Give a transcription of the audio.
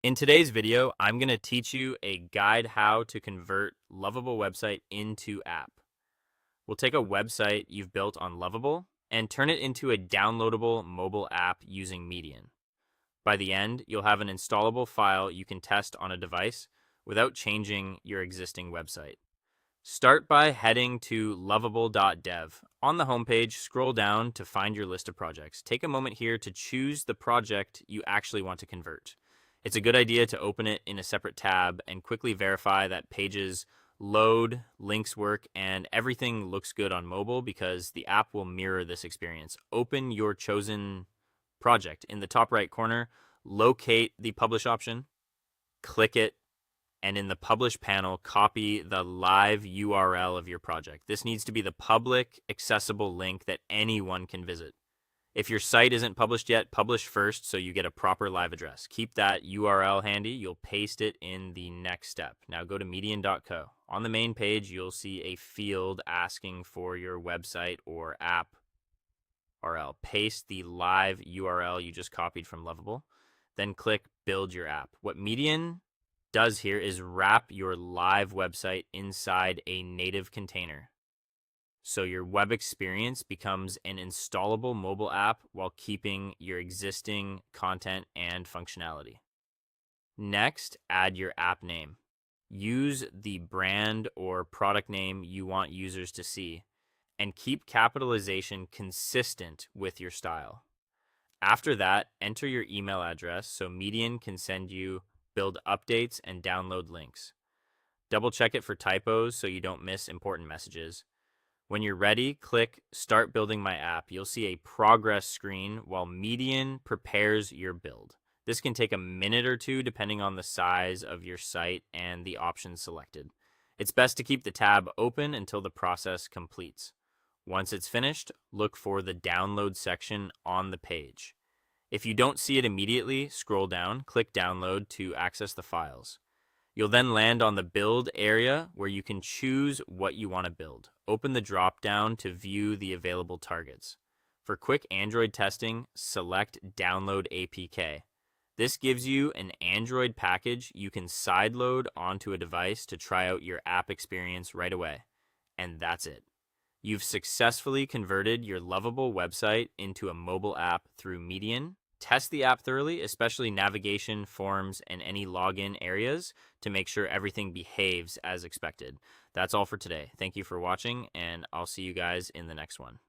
In today's video, I'm going to teach you a guide how to convert Lovable website into app. We'll take a website you've built on Lovable and turn it into a downloadable mobile app using Median. By the end, you'll have an installable file you can test on a device without changing your existing website. Start by heading to lovable.dev. On the homepage, scroll down to find your list of projects. Take a moment here to choose the project you actually want to convert. It's a good idea to open it in a separate tab and quickly verify that pages load, links work, and everything looks good on mobile because the app will mirror this experience. Open your chosen project. In the top right corner, locate the publish option, click it, and in the publish panel, copy the live URL of your project. This needs to be the public, accessible link that anyone can visit. If your site isn't published yet, publish first so you get a proper live address. Keep that URL handy. You'll paste it in the next step. Now go to median.co. On the main page, you'll see a field asking for your website or app URL. Paste the live URL you just copied from Lovable. Then click Build Your App. What Median does here is wrap your live website inside a native container. So your web experience becomes an installable mobile app while keeping your existing content and functionality. Next, add your app name. Use the brand or product name you want users to see, and keep capitalization consistent with your style. After that, enter your email address so Median can send you build updates and download links. Double check it for typos so you don't miss important messages. When you're ready, click Start Building My App. You'll see a progress screen while Median prepares your build. This can take a minute or two depending on the size of your site and the options selected. It's best to keep the tab open until the process completes. Once it's finished, look for the download section on the page. If you don't see it immediately, scroll down, click Download to access the files. You'll then land on the build area where you can choose what you want to build. Open the drop-down to view the available targets. For quick Android testing, select Download APK. This gives you an Android package you can sideload onto a device to try out your app experience right away. And that's it. You've successfully converted your Lovable website into a mobile app through Median. Test the app thoroughly, especially navigation, forms, and any login areas to make sure everything behaves as expected. That's all for today. Thank you for watching, and I'll see you guys in the next one.